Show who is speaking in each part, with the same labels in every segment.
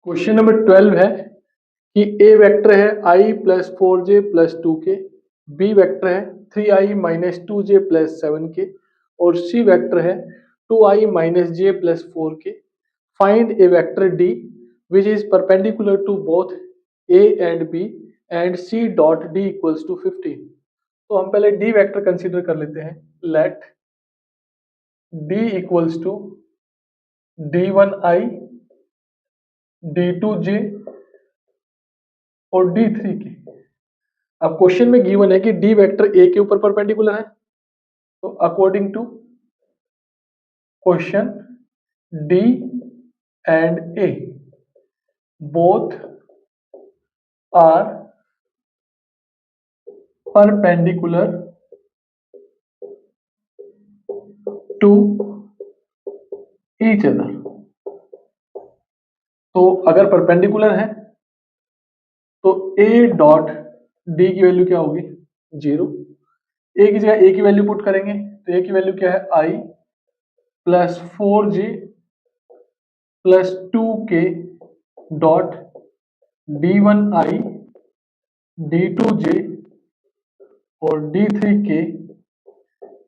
Speaker 1: Question number 12 है कि A vector है i plus 4j plus 2k, B vector है 3i minus 2j plus 7k और सी vector है 2i minus j plus 4k। Find a vector d which is perpendicular to both a and b and c dot d equals to 15। तो हम पहले d vector consider कर लेते हैं। Late d equals to d1i d2j और d3k। अब question में given है कि डी वेक्टर ए के ऊपर परपेंडिकुलर है, तो according to question D and A both are perpendicular to each other. तो अगर परपेंडिकुलर है तो ए डॉट डी की वैल्यू क्या होगी? 0। ए की जगह ए की वैल्यू पुट करेंगे तो ए की वैल्यू क्या है? आई plus 4j plus 2k dot d1i d2j और d3k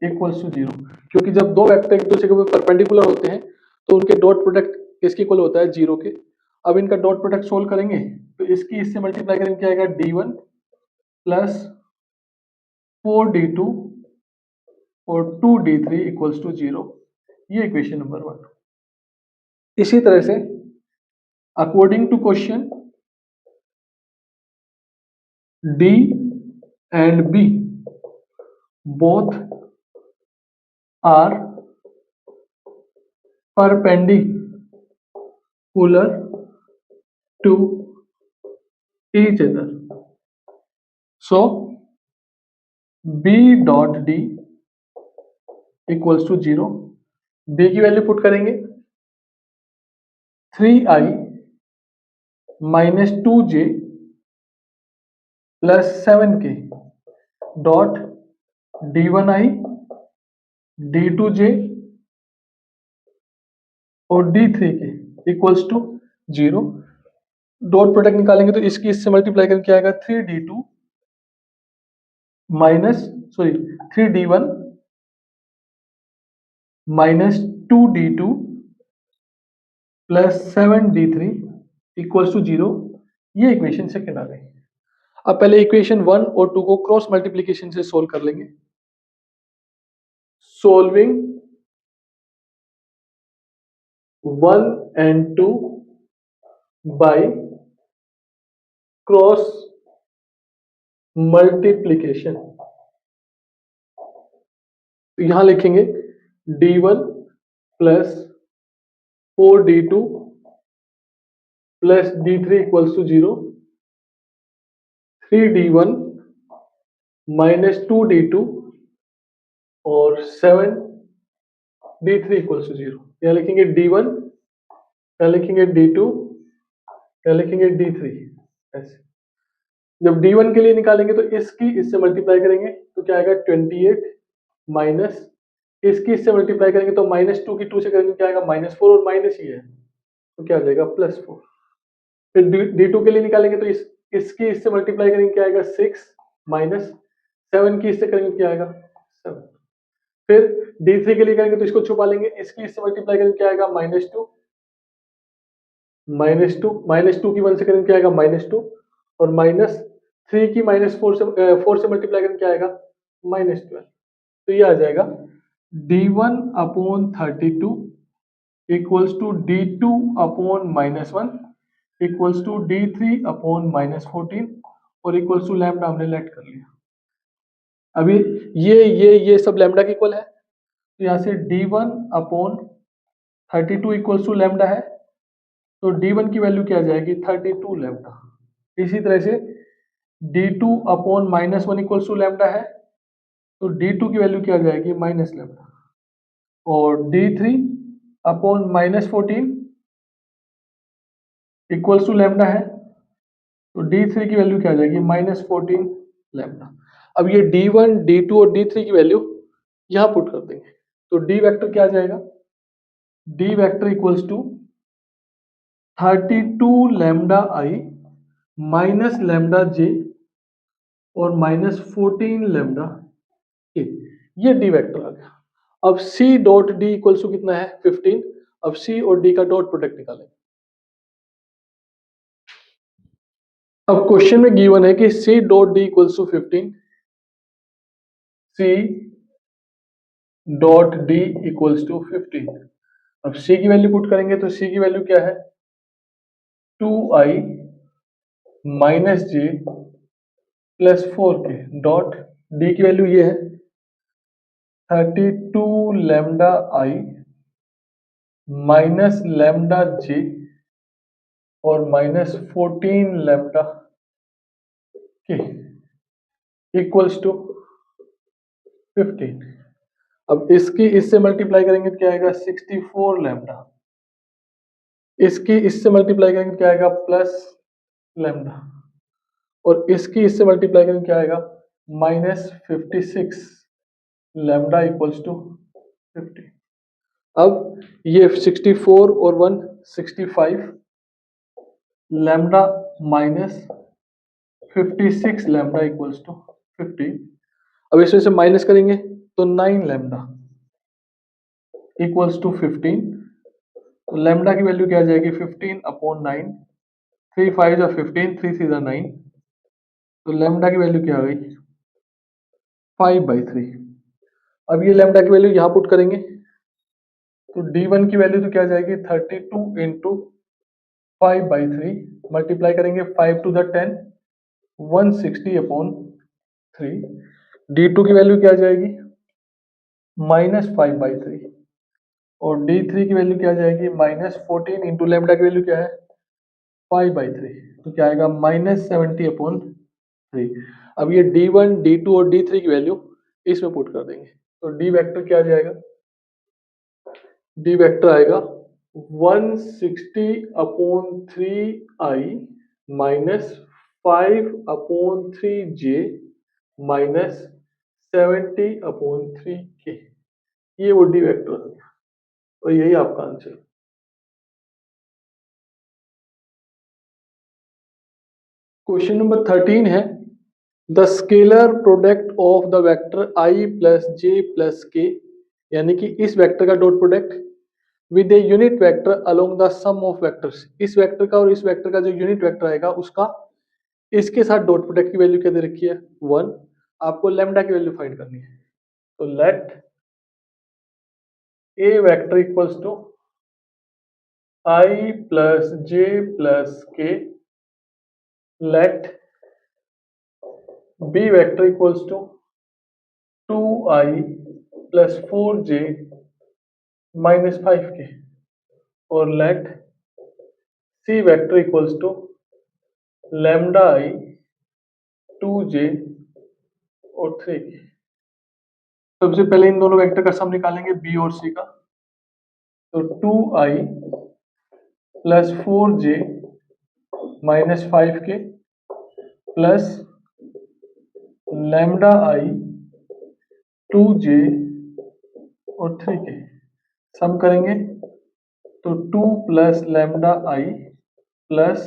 Speaker 1: इक्वल्स टू 0। क्योंकि जब दो वेक्टर एक दूसरे के ऊपर परपेंडिकुलर होते हैं तो उनके डॉट प्रोडक्ट किसके इक्वल होता है? 0 के। अब इनका डॉट प्रोडक्ट सोल्व करेंगे तो इसकी इससे मल्टीप्लाई करेंगे, क्या आएगा? d1 प्लस 4d2 और 2d3 इक्वल्स टू 0। ये इक्वेशन नंबर 1। इसी तरह से according to question D and B both are perpendicular to each other. So B dot D equals to 0. B की वैल्यू पुट करेंगे 3i minus 2j plus 7k dot d1i d2j और d3k equals to 0। Dot product निकालेंगे तो इसकी इससे multiply करके क्या आएगा? 3d2 minus 3d1 minus 2d2 plus 7d3 equals to 0। ये इक्वेशन सेकेंड आ गई। अब पहले इक्वेशन 1 और 2 को क्रॉस मल्टीप्लिकेशन से सोल्व कर लेंगे। Solving 1 and 2 by cross multiplication. तो यहां लिखेंगे d1 plus 4d2 plus d3 equals to 0, 3d1 minus 2d2 और 7d3 इक्वल्स टू 0। यहाँ लिखेंगे d1, यहाँ लिखेंगे d2, यहाँ लिखेंगे d3। ऐसे जब d1 के लिए निकालेंगे तो इसकी इससे मल्टीप्लाई करेंगे तो क्या आएगा? 28 माइनस इसकी इससे मल्टीप्लाई करेंगे तो माइनस 2 की 2 से करेंगे क्या आएगा? -4 और माइनस ही है तो क्या आ जाएगा? +4। फिर d2 के लिए निकालेंगे तो इसकी इससे मल्टीप्लाई करेंगे क्या आएगा? 6 माइनस 7 की इससे करेंगे क्या आएगा? 7। फिर d3 के लिए करेंगे तो इसको छुपा लेंगे, इसकी इससे मल्टीप्लाई करेंगे क्या आएगा? -2 माइनस टू की 1 से करेंगे क्या आएगा? -2 और -3 की -4 से 4 से मल्टीप्लाई करेंगे क्या आएगा? -12। तो ये आ जाएगा d1 upon 32 equals to d2 upon -1 equals to d3 upon -14 और इक्वल्स टू लैम्डा हमने लेट कर लिया। अभी ये सब लैम्डा के इक्वल है तो यहाँ से d1 upon 32 equals to lambda है तो d1 की वैल्यू क्या आ जाएगी? 32 लैम्डा। इसी तरह से d2 upon -1 equals to lambda है तो d2 की वैल्यू क्या आ जाएगी? Minus lambda. और d3 upon -14 equals to lambda है तो d3 की वैल्यू क्या आ जाएगी? -14 लैम्डा। अब ये d1, d2 और d3 की वैल्यू यहां पुट कर देंगे। तो d वेक्टर क्या आ जाएगा? d vector equals to 32 lambda I minus lambda J और माइनस 14 लैम्डा के, ये डी वेक्टर आ गया। अब C dot D equals to कितना है 15। अब सी और डी का डॉट प्रोडक्ट निकालेंगे। अब क्वेश्चन में गिवन है कि C dot D equals to 15, C dot D equals to 15। अब सी की वैल्यू पुट करेंगे तो सी की वैल्यू क्या है 2i माइनस जे प्लस 4k डॉट डी की वैल्यू ये है 32 lambda I minus lambda J और माइनस 14 लैम्डा के इक्वल्स टू 15। अब इसकी इससे मल्टीप्लाई करेंगे तो क्या आएगा 64 लैम्डा, इसकी इससे मल्टीप्लाई करेंगे तो क्या आएगा प्लस लैम्डा, और इसकी इससे मल्टीप्लाई करेंगे क्या आएगा माइनस 56 लैम्डा इक्वल्स टू 50। अब ये 64 और 1 65 lambda minus 56 lambda equals to 50। अब इसमें से माइनस करेंगे तो 9 लैम्डा इक्वल्स टू 15। तो लैम्डा की वैल्यू क्या आ जाएगी 15 अपॉन 9, 3 5 जा 15, 3 3 जा 9, तो लैम्डा की वैल्यू क्या आ गई 5/3। अब ये लैम्डा की वैल्यू यहाँ पुट करेंगे तो d1 की वैल्यू तो क्या आ जाएगी 32 इंटू 5/3 मल्टीप्लाई करेंगे 5 टू द 10 160 अपॉन 3। d2 की वैल्यू क्या आ जाएगी माइनस 5/3 और d3 की वैल्यू क्या आ जाएगी माइनस 14 इंटू लैम्डा की वैल्यू क्या है 5/3, तो क्या आएगा माइनस 70 अपॉन 3। अब ये d1 d2 और d3 की वैल्यू इसमें पुट कर देंगे तो d वेक्टर क्या आ जाएगा d वेक्टर आएगा 160 upon 3i minus 5/3j minus 70 upon 3k, ये वो डी वेक्टर हो गया और यही आपका आंसर। क्वेश्चन नंबर 13 है the scalar product of the vector i plus J plus K, यानी कि इस वेक्टर का dot product with a unit vector along the sum of vectors, इस वेक्टर का और इस वेक्टर का जो यूनिट वेक्टर आएगा उसका इसके साथ डॉट प्रोडक्ट की वैल्यू क्या दे रखी है 1। आपको लैम्डा की वैल्यू फाइंड करनी है तो let A vector equals to i plus J plus K, let b vector equals to 2i plus 4j minus 5k और let c vector equals to lambda i 2j और 3k। सबसे पहले इन दोनों vector का सम निकालेंगे b और c का, तो 2i plus 4j minus 5k plus lambda i 2j और 3k सम करेंगे तो 2 plus lambda i plus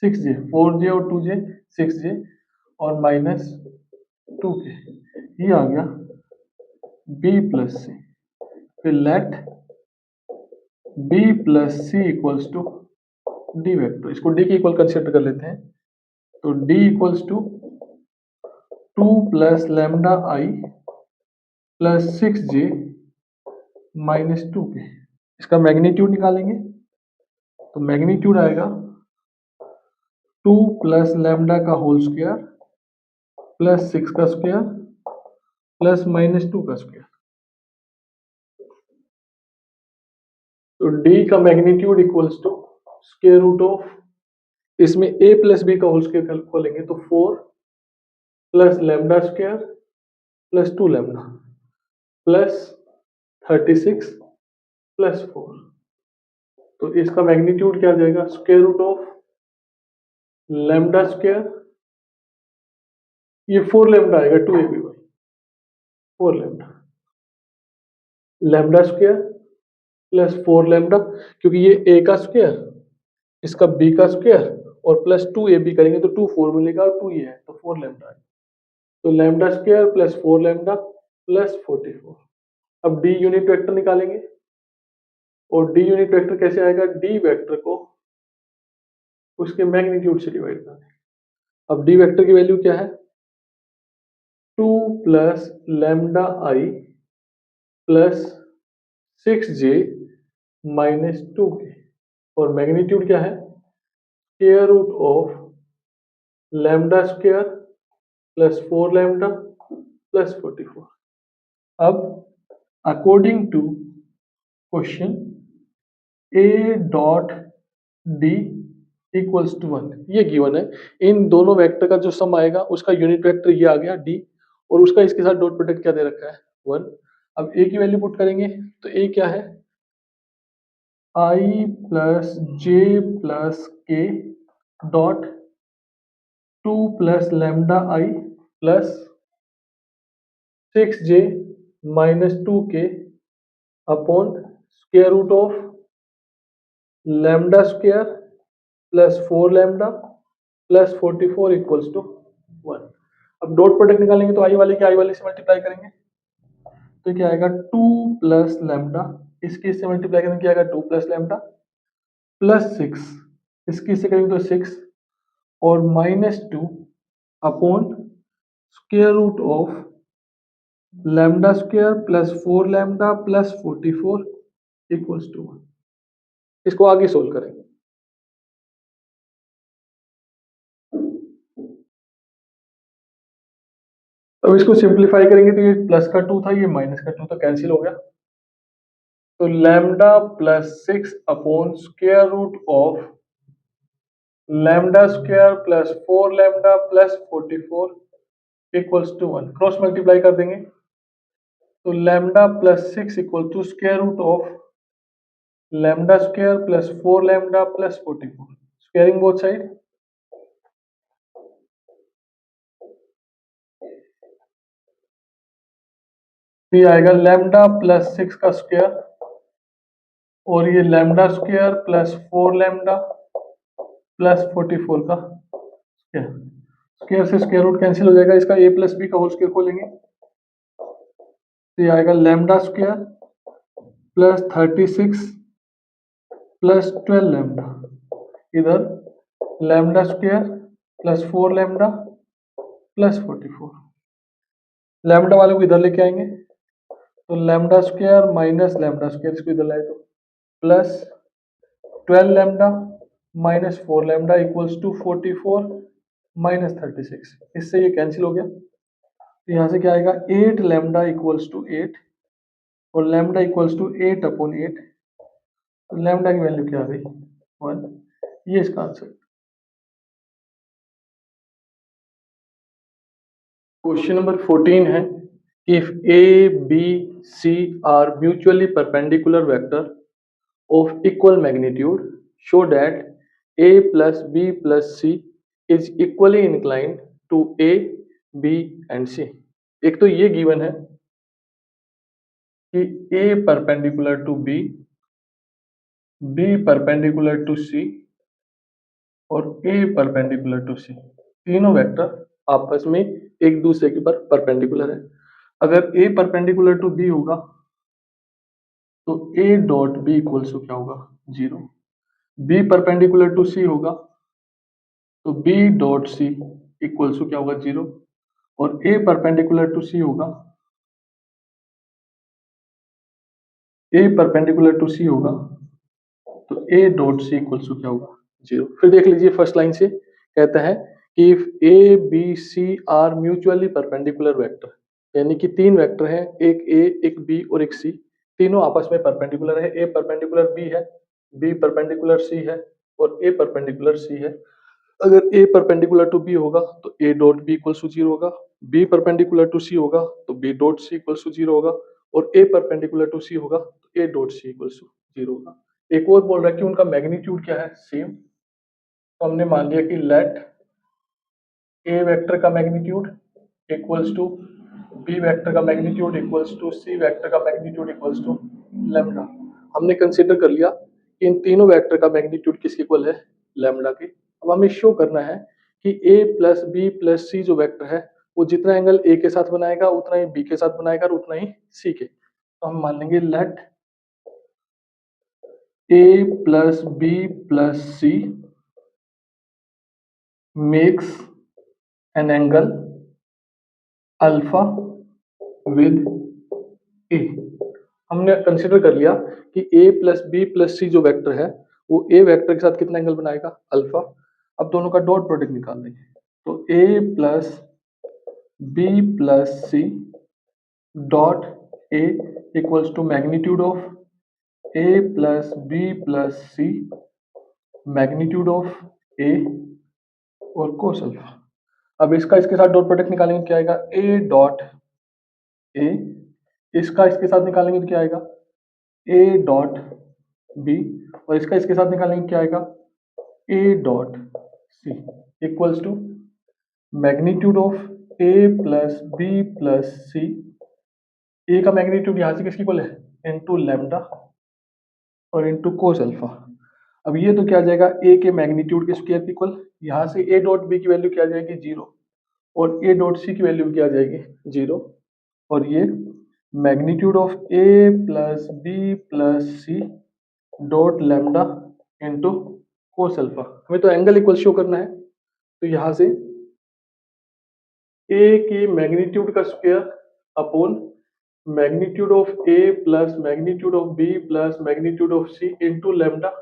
Speaker 1: 6j 4j और 2j 6j और माइनस 2k, ये आ गया b प्लस सी। फिर let b plus C equals to D vector, इसको d के इक्वल कंसिडर कर लेते हैं तो d equals to 2 plus lambda i plus 6j minus 2k। इसका मैग्नीट्यूड निकालेंगे तो मैग्नीट्यूड आएगा 2 प्लस लैम्डा का होल स्क्वायर प्लस 6 का स्क्वायर प्लस माइनस 2 का स्क्वायर। तो d का magnitude equals to square root of, इसमें a प्लस b का होल स्क्वायर खोलेंगे तो 4 plus lambda square plus 2 lambda plus 36 plus 4, तो इसका मैग्नीट्यूड क्या आ जाएगा square root of lambda square, ये 4 लैम्डा आएगा 2ab by 4 lambda, lambda square plus 4 lambda, क्योंकि ये a का स्क्वायर इसका b का स्क्वायर और प्लस 2ab करेंगे तो 2 4 मिलेगा और 2 ये है तो 4 लैम्डा है। तो lambda square plus 4 lambda plus 44। अब d यूनिट वेक्टर निकालेंगे और d यूनिट वेक्टर कैसे आएगा, d वेक्टर को उसके मैग्नीट्यूड से डिवाइड करना है। अब d वेक्टर की वैल्यू क्या है, 2 plus lambda I plus 6j minus 2k और मैग्नीट्यूड क्या है, square root of lambda square plus 4 lambda plus 44। अब according to question a dot d equals to 1, ये गिवन है। इन दोनों वेक्टर का जो सम आएगा उसका यूनिट वेक्टर ये आ गया d और उसका इसके साथ डॉट प्रोडक्ट क्या दे रखा है 1। अब a की वैल्यू पुट करेंगे तो a क्या है, i plus j plus k dot 2 plus lambda I plus 6j minus 2k upon square root of lambda square plus 4 lambda plus 44 equals to 1। अब डॉट प्रोडक्ट निकालेंगे तो आई वाले के आई वाले से मल्टीप्लाई करेंगे तो क्या आएगा 2 प्लस लैम्डा, इसके इससे मल्टीप्लाई करेंगे क्या आएगा 2 प्लस लैम्डा प्लस 6, इसके इससे करेंगे तो 6 और minus 2 upon square root of lambda square plus 4 lambda plus 44 equals to 1। इसको आगे सोल्व करेंगे। अब इसको सिंप्लीफाई करेंगे तो ये प्लस का 2 था, ये माइनस का 2 था, कैंसिल हो गया। तो lambda plus 6 upon square root of lambda square plus 4 lambda plus 44 equals to 1। Cross multiply कर देंगे तो lambda plus 6 equal to square root of lambda square plus 4 lambda plus 44, squaring both side. ये आएगा lambda plus 6 का square और ये lambda square plus 4 lambda plus 44 का square. Square से स्क्वायर रूट कैंसिल हो जाएगा, इसका a प्लस बी का होल स्क्वायर खोलेंगे तो ये आएगा lambda square plus 36 plus 12 lambda, इधर lambda square plus 4 lambda plus 44। Lambda वाले को इधर लेके आएंगे तो lambda square minus lambda square, इसको इधर लाए तो plus 12 lambda minus 4 lambda equals to 44 minus 36, इससे ये कैंसिल हो गया तो यहाँ से क्या आएगा 8 लैम्डा इक्वल्स टू 8 और लैम्डा इक्वल्स टू 8 अपॉन 8, तो लैम्डा की वैल्यू क्या आ गई 1। ये इसका आंसर। क्वेश्चन नंबर 14 है, if A B C are mutually perpendicular vector of equal magnitude show that a plus b plus c is equally inclined to a b and c। एक तो ये given है कि a perpendicular to b, b perpendicular to c और a perpendicular to c, तीनों vector आपस में एक दूसरे के परपेंडिकुलर है। अगर a परपेंडिकुलर टू b होगा तो a dot b equals to क्या होगा 0, b परपेंडिकुलर टू c होगा तो b dot c equals to क्या होगा 0 और a परपेंडिकुलर टू c होगा, a परपेंडिकुलर टू c होगा तो a dot c equals to क्या होगा 0। फिर देख लीजिए फर्स्ट लाइन से कहता है कि if a b c are mutually perpendicular vector, यानी कि तीन वेक्टर हैं, एक a एक b और एक c, तीनों आपस में परपेंडिकुलर है। a परपेंडिकुलर b है, b परपेंडिकुलर c है और a परपेंडिकुलर c है। अगर a परपेंडिकुलर टू b होगा तो a dot b equals to 0 होगा, b परपेंडिकुलर टू c होगा तो b dot c equals to 0 होगा और a परपेंडिकुलर टू c होगा तो a dot c equals to 0 होगा। एक और बोल रहा है कि उनका मैग्नीट्यूड क्या है सेम, तो हमने मान लिया कि लेट a वेक्टर का magnitude equals to b vector का magnitude equals to c vector का मैग्नीट्यूड इक्वल्स टू लैम्डा। हमने कंसीडर कर लिया इन तीनों वेक्टर का मैग्नीट्यूड किसके इक्वल है, लैम्डा के। अब हमें शो करना है कि a plus B plus C जो वेक्टर है वो जितना एंगल a के साथ बनाएगा उतना ही b के साथ बनाएगा और उतना ही c के। तो हम मान लेंगे let a plus B plus C makes an angle alpha with A. हमने कंसिडर कर लिया कि a plus B plus C जो वेक्टर है वो a वेक्टर के साथ कितना एंगल बनाएगा, अल्फा। अब दोनों का डॉट प्रोडक्ट निकाल देंगे तो a plus B plus C dot a equals to magnitude of a plus B plus C magnitude of a और कोस अल्फा। अब इसका इसके साथ डॉट प्रोडक्ट निकालेंगे क्या आएगा, a डॉट a, इसका इसके साथ निकालेंगे तो क्या आएगा a डॉट b और इसका इसके साथ निकालेंगे क्या आएगा a dot c equals to magnitude of a plus B plus C. A का मैग्नीट्यूड यहाँ से किसकी इक्वल है इनटू लैम्डा और इनटू कोस अल्फा। अब ये तो क्या आ जाएगा a के मैग्नीट्यूड के स्क्वायर की इक्वल, यहाँ से a डॉट b की वैल्यू क्या आ जाएगी 0 और a डॉट c की वैल्यू क्या आ जाएगी 0 और ये magnitude of a plus B plus C dot lambda into cos alpha. हमें तो एंगल इक्वल शो करना है तो यहाँ से a की मैग्नीट्यूड का square upon magnitude of a plus magnitude of b plus magnitude of c into lambda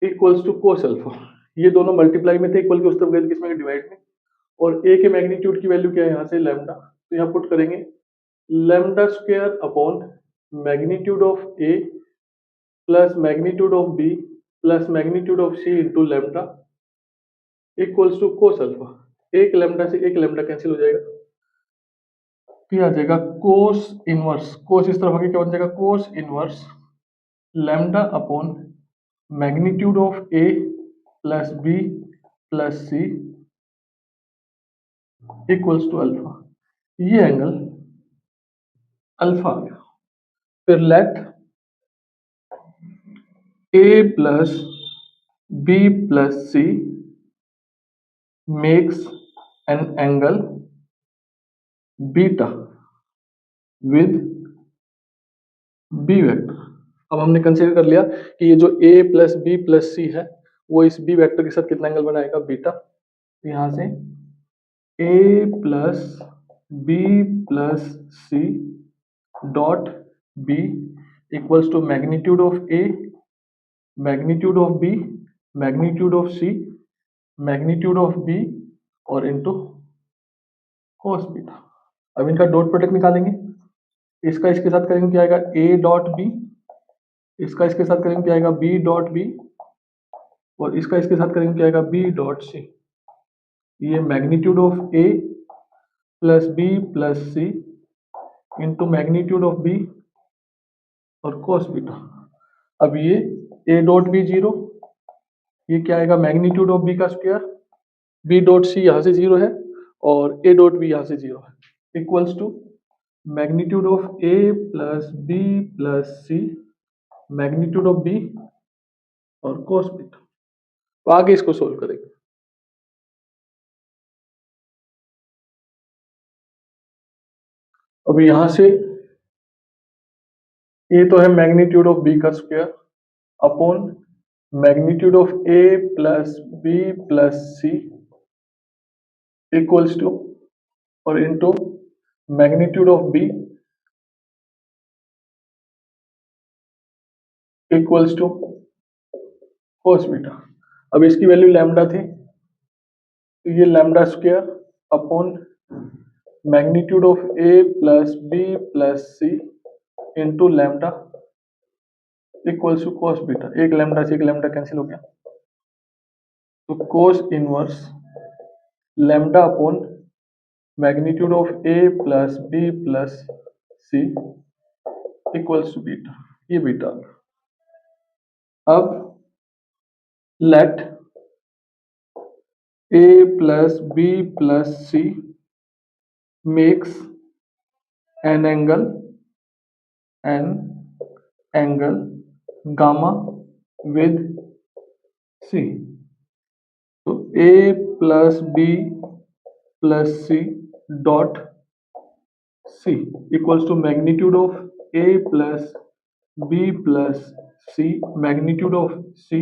Speaker 1: equals to cos alpha. ये दोनों मल्टीप्लाई में थे, इक्वल के उस तरफ गए थे किसमें डिवाइड में, और a के मैग्नीट्यूड की वैल्यू क्या है यहाँ से लैम्डा, तो यहाँ पुट करेंगे lambda square upon magnitude of a plus magnitude of b plus magnitude of c into lambda equals to cos alpha. एक लैम्डा से एक लैम्डा कैंसिल हो जाएगा तो ये आ जाएगा कोस इनवर्स, कोस इस तरफ आके क्या बन जाएगा cos inverse lambda upon magnitude of a plus b plus c equals to alpha. ये एंगल अल्फा आ गया। फिर let a plus b plus c makes an angle beta with b vector. अब हमने कंसीडर कर लिया कि ये जो a plus B plus C है वो इस b वेक्टर के साथ कितना एंगल बनाएगा बीटा। तो यहाँ से a plus B plus C dot b equals to magnitude of a magnitude of b magnitude of c magnitude of b और इनटू cos बीटा। अब इनका डॉट प्रोडक्ट निकालेंगे, इसका इसके साथ करेंगे क्या आएगा a डॉट b, इसका इसके साथ करेंगे क्या आएगा b डॉट b और इसका इसके साथ करेंगे क्या आएगा b डॉट c। ये magnitude of a plus b plus c into magnitude of b और cos बीटा। अब ये a डॉट b 0, ये क्या आएगा मैग्नीट्यूड ऑफ b का स्क्वायर, b डॉट c यहाँ से 0 है और a डॉट b यहाँ से 0 है equals to magnitude of a plus b plus c magnitude of b और cos बीटा। तो आगे इसको सोल्व करेंगे। अब यहां से ये तो है मैग्नीट्यूड ऑफ b का square upon magnitude of a plus B plus C equals to और into magnitude of b equals to cos beta. अब इसकी वैल्यू लैम्डा थी तो ये lambda square upon magnitude of a plus B plus C into lambda equals to cos beta. एक lambda से एक lambda cancel हो गया तो cos inverse lambda upon magnitude of a plus B plus C equals to beta. ये beta. अब let a plus B plus C makes an angle gamma with C. तो A plus B plus C dot C equals to magnitude of A plus B plus C magnitude of C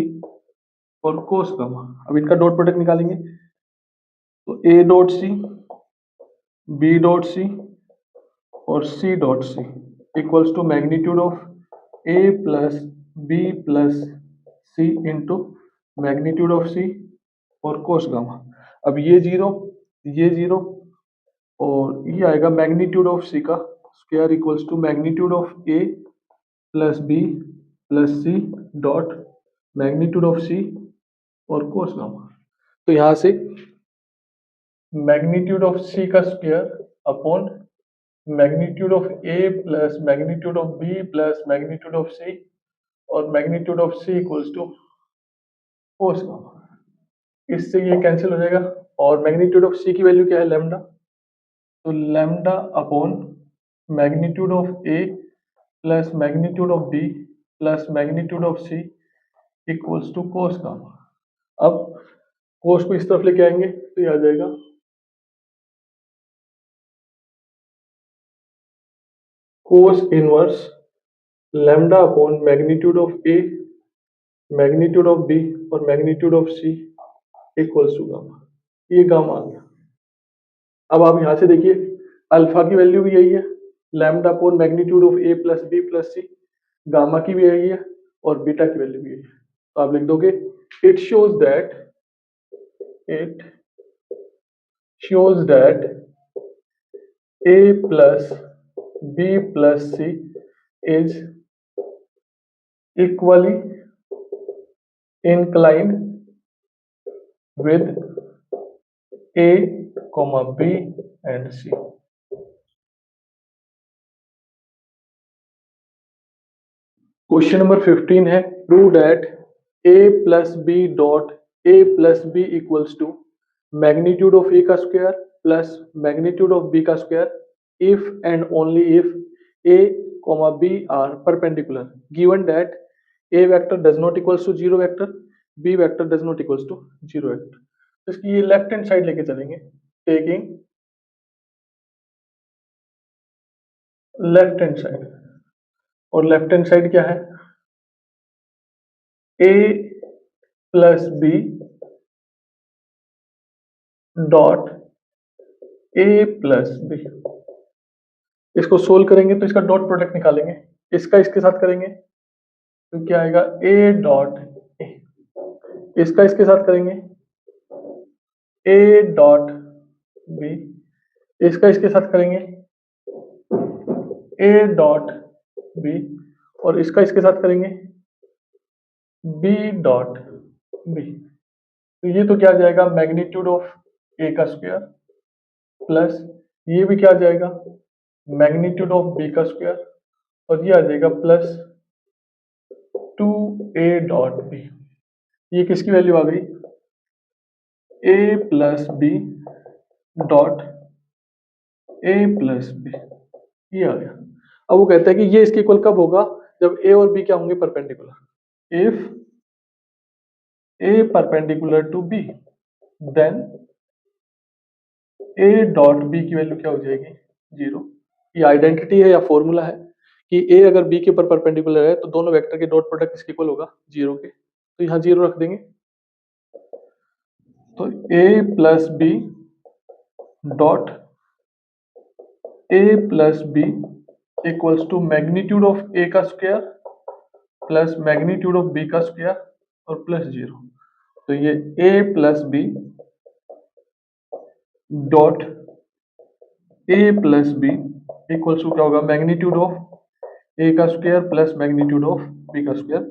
Speaker 1: और cos gamma. अब इनका dot product निकालेंगे तो A dot C, B dot C और C dot C equals to magnitude of A plus B plus C into magnitude of C और cos gamma. अब ये zero और ये आएगा मैग्नीट्यूड ऑफ सी का square equals to magnitude of A plus B plus C dot magnitude of C और cos gamma. तो यहां से मैग्नीट्यूड ऑफ सी का square upon magnitude of A plus magnitude of B plus magnitude of C और magnitude of C equals to cos gamma. इससे ये cancel हो जाएगा और मैग्नीट्यूड ऑफ सी की वैल्यू क्या है, लैम्डा। तो lambda upon magnitude of A plus magnitude of B plus magnitude of C equals to cos gamma. अब कोस को इस तरफ लेके आएंगे तो ये आ जाएगा cos inverse lambda upon magnitude of A magnitude of B और magnitude of C equals to gamma. ये गामा आ गया। अब आप यहां से देखिए अल्फा की वैल्यू भी यही है, lambda upon magnitude of A plus B plus C. Gamma की भी यही है और बीटा की वैल्यू भी यही है। तो आप लिख दोगे it shows that A plus B plus C is equally inclined with A, B and C. Question number 15 है prove that A plus B dot A plus B equals to magnitude of A का square plus magnitude of B का square if and only if A, B are perpendicular given that A vector does not equals to zero vector, B vector does not equals to zero vector. तो इसकी ये left hand side लेके चलेंगे, taking left hand side. और left hand side क्या है, A plus B dot A plus B. इसको solve करेंगे तो इसका डॉट प्रोडक्ट निकालेंगे, इसका इसके साथ करेंगे तो क्या आएगा ए डॉट ए, इसका इसके साथ करेंगे ए डॉट बी, इसका इसके साथ करेंगे ए डॉट बी और इसका इसके साथ करेंगे बी डॉट बी। तो ये तो क्या आ जाएगा मैग्नीट्यूड ऑफ ए का स्क्वायर प्लस ये भी क्या आ जाएगा मैग्नीट्यूड ऑफ बी का स्क्वायर और ये आ जाएगा प्लस 2a डॉट बी। ये किसकी वैल्यू आ गई, a plus B dot A plus B, ये आ गया। अब वो कहता है कि ये इसके इक्वल कब होगा, जब a और b क्या होंगे perpendicular. If a perpendicular to b then a dot b की वैल्यू क्या हो जाएगी, जीरो। ये आइडेंटिटी है या फॉर्मूला है कि a अगर b के ऊपर परपेंडिकुलर है तो दोनों वेक्टर के डॉट प्रोडक्ट किसके इक्वल होगा, जीरो के। तो यहाँ जीरो रख देंगे तो a plus B dot A plus B equals to magnitude of A का square plus magnitude of B का स्क्वायर और प्लस जीरो। तो ये a plus B dot A plus B equals to क्या होगा मैग्नीट्यूड ऑफ ए का square plus magnitude of B का square.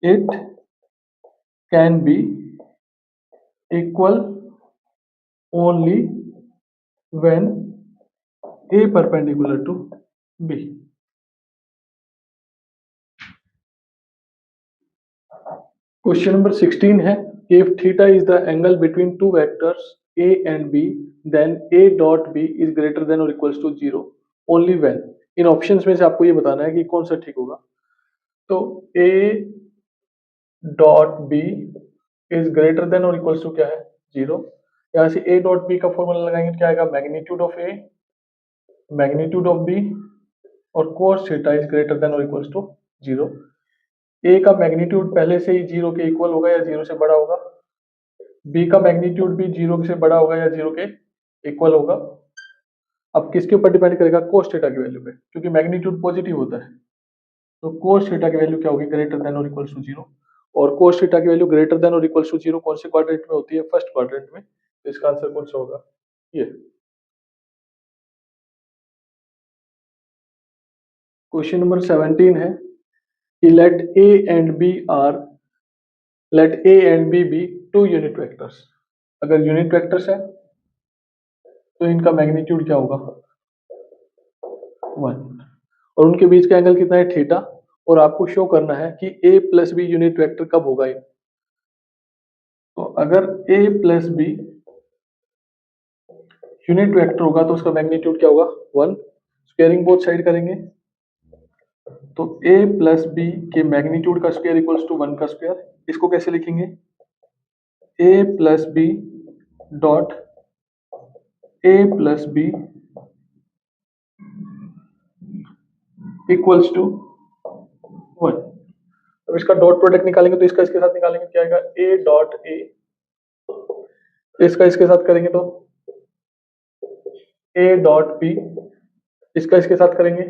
Speaker 1: It can be equal only when A perpendicular to B. Question number 16 है if theta is the angle between two vectors a and b then a dot b is greater than or equals to 0 only when। In options में से आपको ये बताना है कि कौन सा ठीक होगा। तो A dot B is greater than और इक्वल्स टू क्या है, जीरो। यहाँ से ए डॉट बी का फॉर्मूला लगाएंगे तो क्या आएगा, magnitude of A magnitude of B और cos theta is greater than और इक्वल्स टू जीरो। ए का मैग्नीट्यूड पहले से ही जीरो के इक्वल होगा या जीरो से बड़ा होगा, बी का मैग्नीट्यूड भी जीरो से बड़ा होगा या जीरो के इक्वल होगा। अब किसके ऊपर डिपेंड करेगा, कोस थीटा की वैल्यू पे, क्योंकि मैग्नीट्यूड पॉजिटिव होता है। तो कोस थीटा की वैल्यू क्या होगी, ग्रेटर देन और इक्वल्स टू जीरो। और कोस थीटा की वैल्यू ग्रेटर देन और इक्वल्स टू जीरो कौन से क्वाड्रेंट में होती है, फर्स्ट क्वाड्रेंट में। तो इसका आंसर कौन सा होगा, ये। क्वेश्चन नंबर 17 है कि let A and B be two unit vectors. अगर यूनिट वेक्टर्स है तो इनका मैग्नीट्यूड क्या होगा, 1, और उनके बीच का एंगल कितना है, थीटा। और आपको शो करना है कि a plus B unit vector कब होगा ये। तो अगर a plus B unit vector होगा तो उसका मैग्नीट्यूड क्या होगा, 1। स्क्वायरिंग बोथ साइड करेंगे तो a प्लस बी के मैग्नीट्यूड का स्क्वायर इक्वल्स टू 1 का स्क्वायर। इसको कैसे लिखेंगे, a plus B dot a plus B equals to 1। अब इसका डॉट प्रोडक्ट निकालेंगे तो इसका इसके साथ निकालेंगे क्या आएगा, a डॉट a, इसका इसके साथ करेंगे तो a डॉट b, इसका इसके साथ करेंगे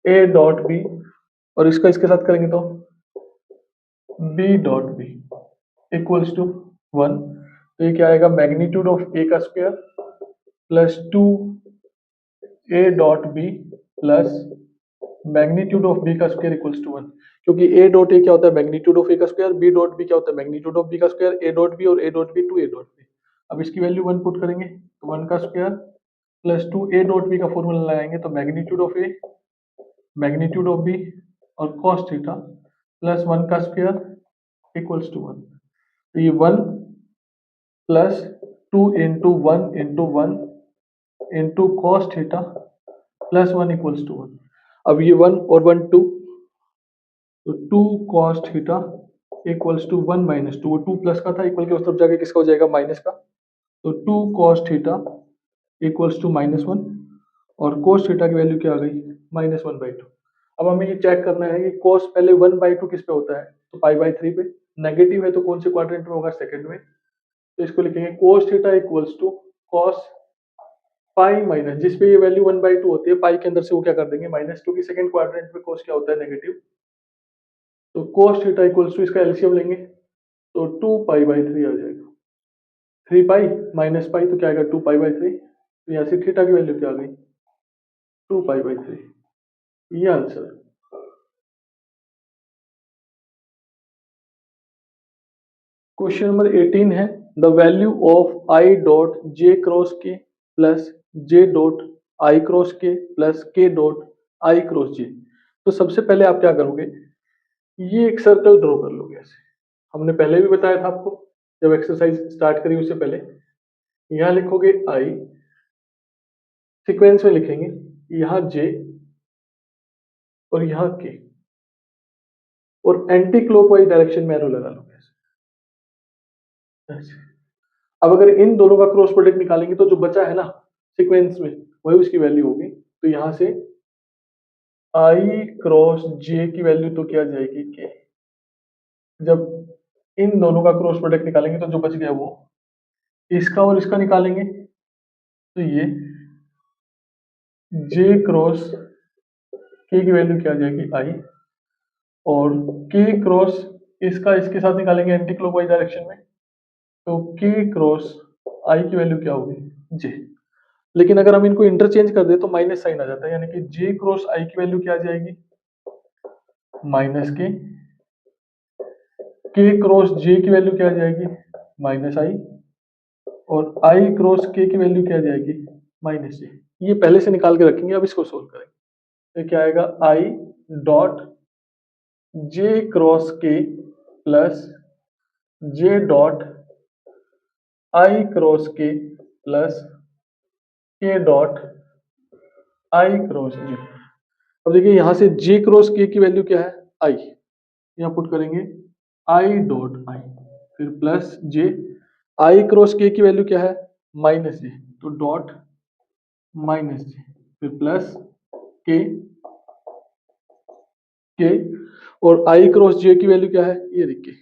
Speaker 1: a डॉट b, और इसका इसके साथ करेंगे तो b dot b equals to 1। तो ये क्या आएगा, मैग्नीट्यूड ऑफ a का square plus 2 a dot b plus magnitude of b का स्क्वायर इक्वल्स टू 1। क्योंकि a डॉट a क्या होता है, मैग्नीट्यूड ऑफ a का स्क्वायर, b डॉट b क्या होता है, मैग्नीट्यूड ऑफ b का स्क्वायर, a डॉट b और a dot b two a dot b। अब इसकी वैल्यू 1 पुट करेंगे तो 1 का square plus 2 a dot b का फॉर्मूला लगाएंगे तो magnitude of a magnitude of b और cos थीटा प्लस 1 का स्क्वायर इक्वल्स टू 1। तो ये 1 plus 2 into 1 into 1 into cos theta plus 1 equals to 1। अब ये 1 और 1 2, तो 2 cos theta equals to 1 minus 2, 2 plus का था, इक्वल के उस तरफ जाके किसका हो जाएगा, माइनस का। तो 2 कॉस थीटा इक्वल्स टू -1 और कोस थीटा की वैल्यू क्या आ गई, -1/2। अब हमें ये चेक करना है कि कोस पहले 1/2 किस पे होता है, तो पाई/3 पे। नेगेटिव है तो कौन से क्वाड्रेंट में होगा, सेकंड में। तो इसको लिखेंगे cos theta equals to cos pi minus, जिस पे ये वैल्यू 1/2 होती है, पाई के अंदर से वो क्या कर देंगे, -2 की। सेकंड क्वाड्रेंट में कोस क्या होता है, नेगेटिव। तो कोस थीटा इक्वल्स टू, इसका एलसीएम लेंगे तो 2 पाई/3 आ जाएगा। 3 पाई माइनस पाई तो क्या आएगा, 2 पाई/3। तो यहाँ से थीटा की वैल्यू क्या आ गई, 2 पाई/3। ये आंसर है। क्वेश्चन नंबर 18 है the value of I dot J cross K plus J dot I cross K plus K dot I cross J. तो सबसे पहले आप क्या करोगे, ये एक सर्कल ड्रॉ कर लोगे ऐसे। हमने पहले भी बताया था आपको, जब एक्सरसाइज स्टार्ट करी उससे पहले। यहाँ लिखोगे आई, सीक्वेंस में लिखेंगे, यहाँ जे और यहाँ के, और एंटी क्लॉकवाइज डायरेक्शन में एरो लगा लोगे ऐसे। अब अगर इन दोनों का क्रॉस प्रोडक्ट निकालेंगे तो जो बचा है ना सीक्वेंस में, वही उसकी वैल्यू होगी। तो यहाँ से आई क्रॉस जे की वैल्यू तो क्या जाएगी, के। जब इन दोनों का क्रॉस प्रोडक्ट निकालेंगे तो जो बच गया वो इसका और इसका निकालेंगे तो ये जे क्रॉस के की वैल्यू क्या आ जाएगी, आई। और के क्रॉस इसका इसके साथ निकालेंगे एंटी क्लॉकवाइज डायरेक्शन में, तो के क्रॉस आई की वैल्यू क्या होगी, जे। लेकिन अगर हम इनको इंटरचेंज कर दे तो माइनस साइन आ जाता है, यानी कि जे क्रॉस आई की वैल्यू क्या आ जाएगी, माइनस के क्रॉस जे की वैल्यू क्या आ जाएगी, माइनस आई, और आई क्रॉस के की वैल्यू क्या आ जाएगी, माइनस जे। ये पहले से निकाल के रखेंगे, अब इसको सोल्व करेंगे। तो क्या आएगा, आई dot J cross K plus J dot I cross K plus K dot I cross जे। अब देखिए यहाँ से जे क्रॉस के की वैल्यू क्या है, आई, यहाँ पुट करेंगे आई डॉट आई, फिर प्लस जे, आई क्रॉस के की वैल्यू क्या है, माइनस जे, तो डॉट माइनस जे, फिर प्लस के के, और आई क्रॉस जे की वैल्यू क्या है, ये देखिए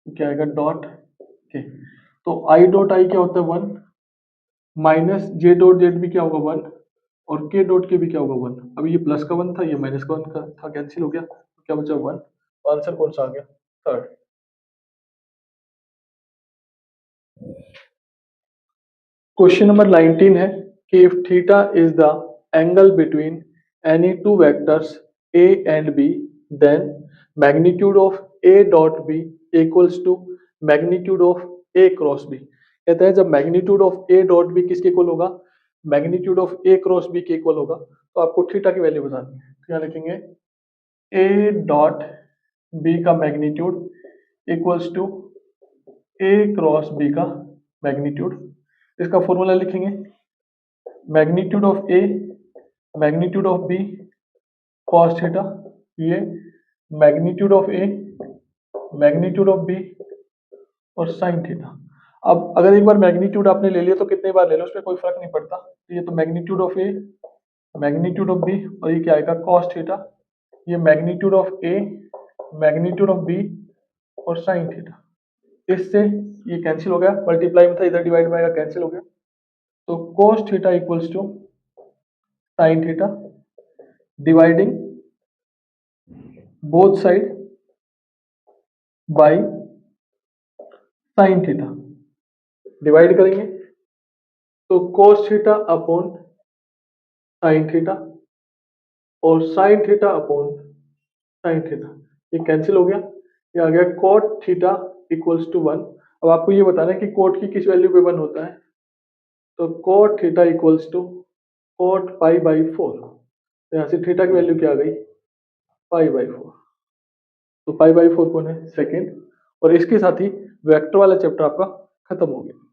Speaker 1: क्या आएगा, डॉट के। तो आई डॉट आई क्या होता है 1, माइनस जे डॉट जेड भी क्या होगा 1, और के डॉट के भी क्या होगा 1। अब ये प्लस का 1 था, ये माइनस का 1 का था, कैंसिल हो गया, तो क्या बचा 1। तो आंसर कौन सा आ गया, थर्ड। क्वेश्चन नंबर 19 है कि if theta is the angle between any two vectors A and B, then magnitude of A dot B equals to magnitude of A cross B. कहते हैं जब magnitude of A dot B किसके equal होगा, magnitude of A cross B के equal होगा, तो आपको theta की वैल्यू बतानी है। तो यहाँ लिखेंगे ए डॉट बी का magnitude equals to A cross B का मैग्नीट्यूड। इसका फॉर्मूला लिखेंगे magnitude of A magnitude of B cos theta, ये magnitude of A magnitude of B और साइन थीटा। अब अगर एक बार मैग्नीट्यूड आपने ले लिया तो कितने बार ले लो उसमें कोई फर्क नहीं पड़ता। तो ये तो magnitude of A magnitude of B, और ये क्या आएगा कॉस थीटा, ये magnitude of A magnitude of B और साइन थीटा। इससे ये कैंसिल हो गया, मल्टीप्लाई में था इधर डिवाइड में आएगा, कैंसिल हो गया। तो cos theta equals to sine theta, dividing both side by sine theta, divide करेंगे तो cos theta upon sine theta और sine theta upon sine theta, ये कैंसिल हो गया, ये आ गया cot थीटा इक्वल्स टू 1। अब आपको ये बताना है कि cot की किस वैल्यू पे 1 होता है, तो cot theta equals to cot pi by 4। तो यहाँ से थीटा की वैल्यू क्या आ गई, पाई बाई 4। तो पाई बाई 4 कौन है, सेकेंड। और इसके साथ ही वेक्टर वाला चैप्टर आपका खत्म हो गया।